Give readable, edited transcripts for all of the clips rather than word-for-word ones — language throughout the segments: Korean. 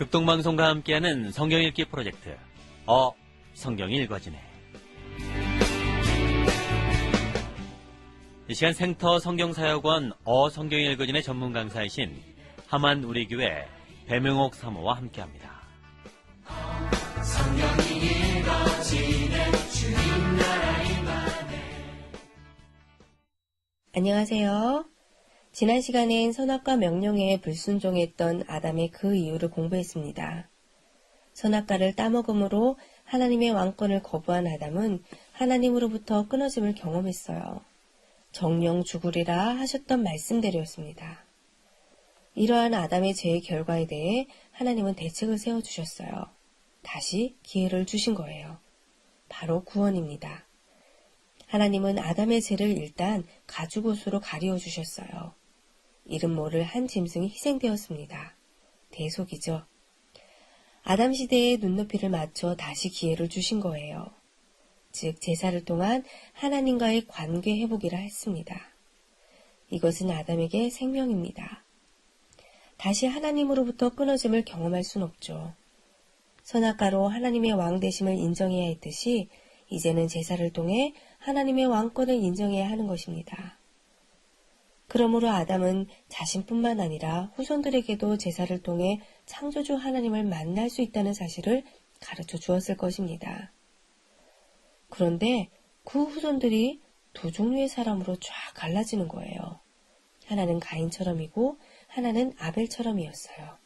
극동방송과 함께하는 성경 읽기 프로젝트 성경이 읽어지네. 이 시간 생터 성경사역원 성경이 읽어지네 전문 강사이신 하만 우리교회 배명옥 사모와 함께합니다. 성경이 읽어지네 주님 나라 임하네. 안녕하세요. 지난 시간엔 선악과 명령에 불순종했던 아담의 그 이유를 공부했습니다. 선악과를 따먹음으로 하나님의 왕권을 거부한 아담은 하나님으로부터 끊어짐을 경험했어요. 정령 죽으리라 하셨던 말씀대로였습니다. 이러한 아담의 죄의 결과에 대해 하나님은 대책을 세워주셨어요. 다시 기회를 주신 거예요. 바로 구원입니다. 하나님은 아담의 죄를 일단 가죽옷으로 가리워 주셨어요. 이름 모를 한 짐승이 희생되었습니다. 대속이죠. 아담 시대의 눈높이를 맞춰 다시 기회를 주신 거예요. 즉 제사를 통한 하나님과의 관계 회복이라 했습니다. 이것은 아담에게 생명입니다. 다시 하나님으로부터 끊어짐을 경험할 순 없죠. 선악과로 하나님의 왕 되심을 인정해야 했듯이 이제는 제사를 통해 하나님의 왕권을 인정해야 하는 것입니다. 그러므로 아담은 자신뿐만 아니라 후손들에게도 제사를 통해 창조주 하나님을 만날 수 있다는 사실을 가르쳐 주었을 것입니다. 그런데 그 후손들이 두 종류의 사람으로 쫙 갈라지는 거예요. 하나는 가인처럼이고 하나는 아벨처럼이었어요.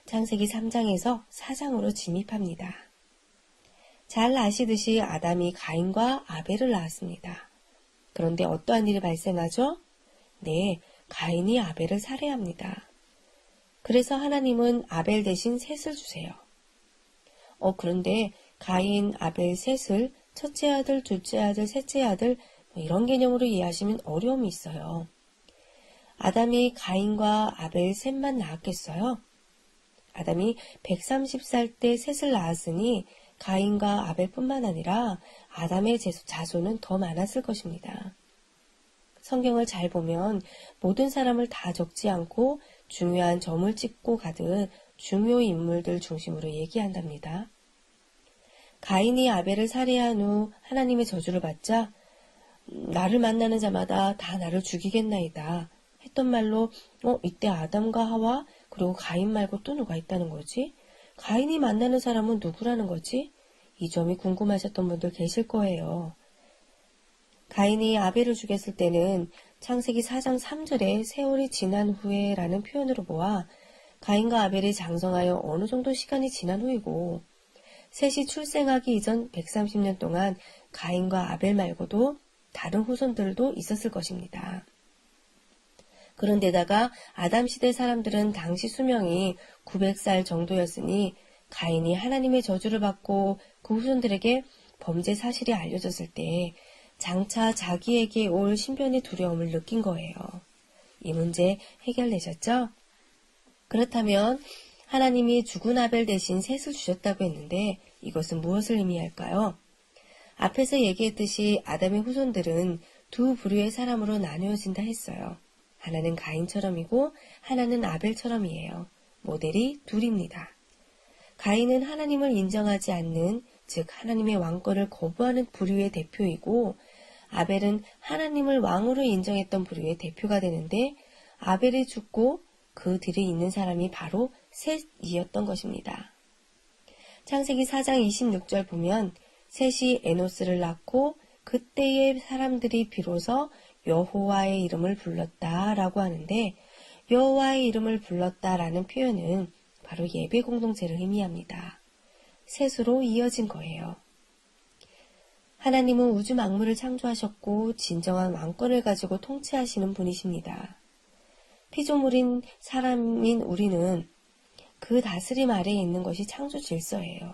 창세기 3장에서 4장으로 진입합니다. 잘 아시듯이 아담이 가인과 아벨을 낳았습니다. 그런데 어떠한 일이 발생하죠? 네, 가인이 아벨을 살해합니다. 그래서 하나님은 아벨 대신 셋을 주세요. 그런데 가인, 아벨, 셋을 첫째 아들, 둘째 아들, 셋째 아들 이런 개념으로 이해하시면 어려움이 있어요. 아담이 가인과 아벨 셋만 낳았겠어요? 아담이 130살 때 셋을 낳았으니 가인과 아벨뿐만 아니라 아담의 자손은 더 많았을 것입니다. 성경을 잘 보면 모든 사람을 다 적지 않고 중요한 점을 찍고 가듯 중요 인물들 중심으로 얘기한답니다. 가인이 아벨을 살해한 후 하나님의 저주를 받자 나를 만나는 자마다 다 나를 죽이겠나이다 했던 말로 이때 아담과 하와 그리고 가인 말고 또 누가 있다는 거지? 가인이 만나는 사람은 누구라는 거지? 이 점이 궁금하셨던 분들 계실 거예요. 가인이 아벨을 죽였을 때는 창세기 4장 3절에 세월이 지난 후에 라는 표현으로 보아 가인과 아벨이 장성하여 어느 정도 시간이 지난 후이고 셋이 출생하기 이전 130년 동안 가인과 아벨 말고도 다른 후손들도 있었을 것입니다. 그런데다가 아담 시대 사람들은 당시 수명이 900살 정도였으니 가인이 하나님의 저주를 받고 그 후손들에게 범죄 사실이 알려졌을 때 장차 자기에게 올 신변의 두려움을 느낀 거예요. 이 문제 해결되셨죠? 그렇다면 하나님이 죽은 아벨 대신 셋을 주셨다고 했는데 이것은 무엇을 의미할까요? 앞에서 얘기했듯이 아담의 후손들은 두 부류의 사람으로 나누어진다 했어요. 하나는 가인처럼이고 하나는 아벨처럼이에요. 모델이 둘입니다. 가인은 하나님을 인정하지 않는, 즉 하나님의 왕권을 거부하는 부류의 대표이고 아벨은 하나님을 왕으로 인정했던 부류의 대표가 되는데 아벨이 죽고 그 뒤에 있는 사람이 바로 셋이었던 것입니다. 창세기 4장 26절 보면 셋이 에노스를 낳고 그때의 사람들이 비로소 여호와의 이름을 불렀다라고 하는데 여호와의 이름을 불렀다라는 표현은 바로 예배 공동체를 의미합니다. 셋으로 이어진 거예요. 하나님은 우주 만물을 창조하셨고 진정한 왕권을 가지고 통치하시는 분이십니다. 피조물인 사람인 우리는 그 다스림 아래에 있는 것이 창조 질서예요.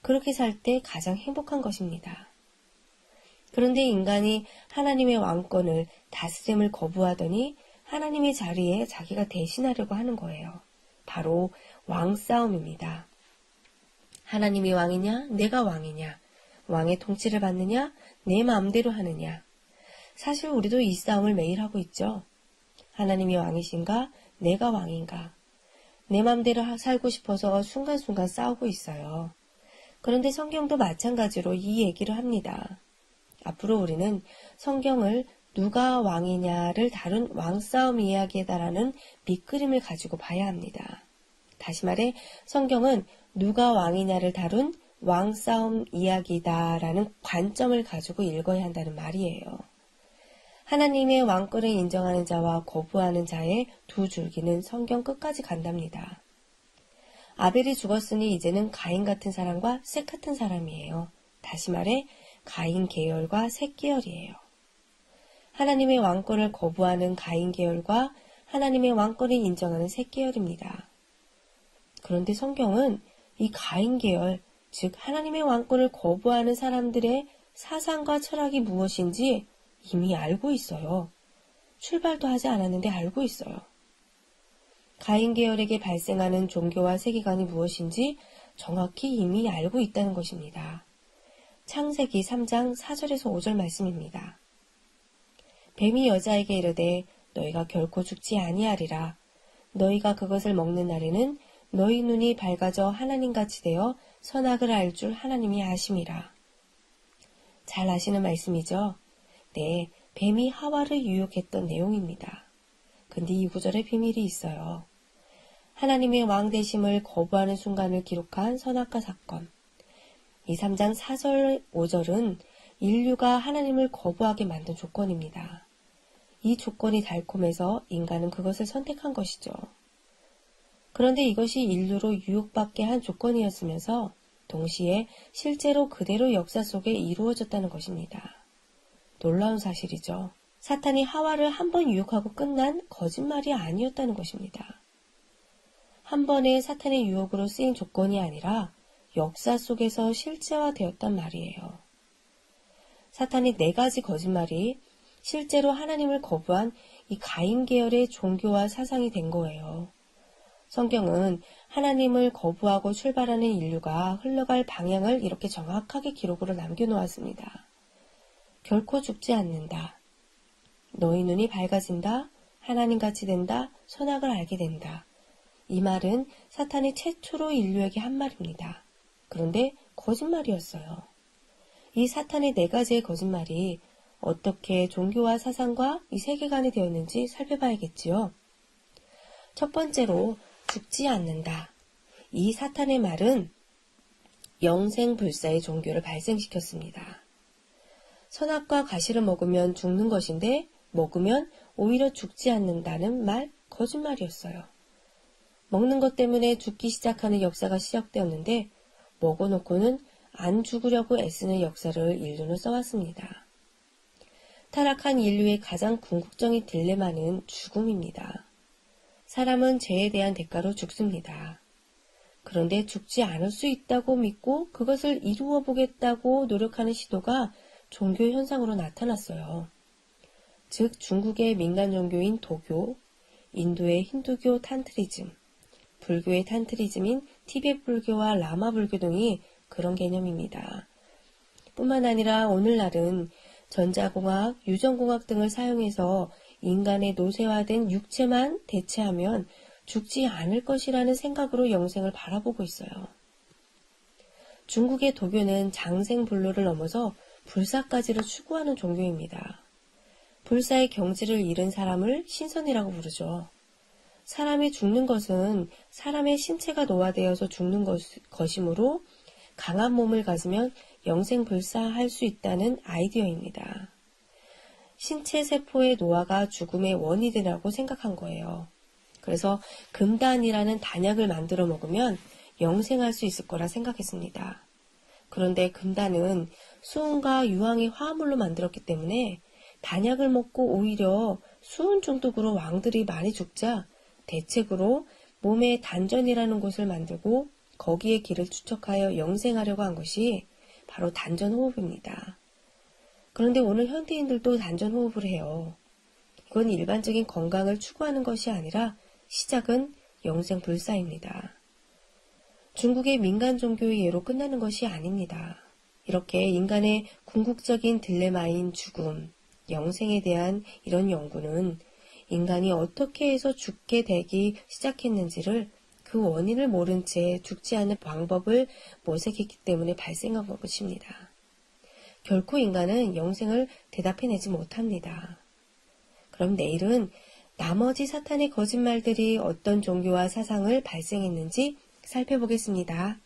그렇게 살 때 가장 행복한 것입니다. 그런데 인간이 하나님의 왕권을 다스림을 거부하더니 하나님의 자리에 자기가 대신하려고 하는 거예요. 바로 왕싸움입니다. 하나님이 왕이냐? 내가 왕이냐? 왕의 통치를 받느냐? 내 마음대로 하느냐? 사실 우리도 이 싸움을 매일 하고 있죠. 하나님이 왕이신가? 내가 왕인가? 내 맘대로 살고 싶어서 순간순간 싸우고 있어요. 그런데 성경도 마찬가지로 이 얘기를 합니다. 앞으로 우리는 성경을 누가 왕이냐를 다룬 왕싸움 이야기다라는 밑그림을 가지고 봐야 합니다. 다시 말해 성경은 누가 왕이냐를 다룬 왕싸움 이야기다라는 관점을 가지고 읽어야 한다는 말이에요. 하나님의 왕권을 인정하는 자와 거부하는 자의 두 줄기는 성경 끝까지 간답니다. 아벨이 죽었으니 이제는 가인 같은 사람과 셋 같은 사람이에요. 다시 말해 가인 계열과 셋 계열이에요. 하나님의 왕권을 거부하는 가인 계열과 하나님의 왕권을 인정하는 셋 계열입니다. 그런데 성경은 이 가인 계열, 즉 하나님의 왕권을 거부하는 사람들의 사상과 철학이 무엇인지 이미 알고 있어요. 출발도 하지 않았는데 알고 있어요. 가인 계열에게 발생하는 종교와 세계관이 무엇인지 정확히 이미 알고 있다는 것입니다. 창세기 3장 4절에서 5절 말씀입니다. 뱀이 여자에게 이르되 너희가 결코 죽지 아니하리라. 너희가 그것을 먹는 날에는 너희 눈이 밝아져 하나님같이 되어 선악을 알 줄 하나님이 아심이라. 잘 아시는 말씀이죠? 네, 뱀이 하와를 유혹했던 내용입니다. 근데 이 구절에 비밀이 있어요. 하나님의 왕 되심을 거부하는 순간을 기록한 선악과 사건. 이 3장 4절, 5절은 인류가 하나님을 거부하게 만든 조건입니다. 이 조건이 달콤해서 인간은 그것을 선택한 것이죠. 그런데 이것이 인류로 유혹받게 한 조건이었으면서 동시에 실제로 그대로 역사 속에 이루어졌다는 것입니다. 놀라운 사실이죠. 사탄이 하와를 한 번 유혹하고 끝난 거짓말이 아니었다는 것입니다. 한 번의 사탄의 유혹으로 쓰인 조건이 아니라 역사 속에서 실제화되었단 말이에요. 사탄이 4가지 거짓말이 실제로 하나님을 거부한 이 가인 계열의 종교와 사상이 된 거예요. 성경은 하나님을 거부하고 출발하는 인류가 흘러갈 방향을 이렇게 정확하게 기록으로 남겨놓았습니다. 결코 죽지 않는다. 너희 눈이 밝아진다. 하나님같이 된다. 선악을 알게 된다. 이 말은 사탄이 최초로 인류에게 한 말입니다. 그런데 거짓말이었어요. 이 사탄의 4가지의 거짓말이 어떻게 종교와 사상과 이 세계관이 되었는지 살펴봐야겠지요. 첫 번째로 죽지 않는다. 이 사탄의 말은 영생불사의 종교를 발생시켰습니다. 선악과 가시를 먹으면 죽는 것인데 먹으면 오히려 죽지 않는다는 말 거짓말이었어요. 먹는 것 때문에 죽기 시작하는 역사가 시작되었는데 먹어놓고는 안 죽으려고 애쓰는 역사를 인류는 써왔습니다. 타락한 인류의 가장 궁극적인 딜레마는 죽음입니다. 사람은 죄에 대한 대가로 죽습니다. 그런데 죽지 않을 수 있다고 믿고 그것을 이루어 보겠다고 노력하는 시도가 종교 현상으로 나타났어요. 즉 중국의 민간 종교인 도교, 인도의 힌두교 탄트리즘, 불교의 탄트리즘인 티베트 불교와 라마 불교 등이 그런 개념입니다. 뿐만 아니라 오늘날은 전자공학, 유전공학 등을 사용해서 인간의 노쇠화된 육체만 대체하면 죽지 않을 것이라는 생각으로 영생을 바라보고 있어요. 중국의 도교는 장생불로를 넘어서 불사까지를 추구하는 종교입니다. 불사의 경지를 잃은 사람을 신선이라고 부르죠. 사람이 죽는 것은 사람의 신체가 노화되어서 죽는 것이므로 강한 몸을 가지면 영생불사할 수 있다는 아이디어입니다. 신체 세포의 노화가 죽음의 원인이라고 생각한 거예요. 그래서 금단이라는 단약을 만들어 먹으면 영생할 수 있을 거라 생각했습니다. 그런데 금단은 수은과 유황의 화합물로 만들었기 때문에 단약을 먹고 오히려 수은 중독으로 왕들이 많이 죽자 대책으로 몸에 단전이라는 곳을 만들고 거기에 길을 추적하여 영생하려고 한 것이 바로 단전호흡입니다. 그런데 오늘 현대인들도 단전호흡을 해요. 이건 일반적인 건강을 추구하는 것이 아니라 시작은 영생불사입니다. 중국의 민간 종교의 예로 끝나는 것이 아닙니다. 이렇게 인간의 궁극적인 딜레마인 죽음, 영생에 대한 이런 연구는 인간이 어떻게 해서 죽게 되기 시작했는지를 그 원인을 모른 채 죽지 않는 방법을 모색했기 때문에 발생한 것입니다. 결코 인간은 영생을 대답해내지 못합니다. 그럼 내일은 나머지 사탄의 거짓말들이 어떤 종교와 사상을 발생했는지 살펴보겠습니다.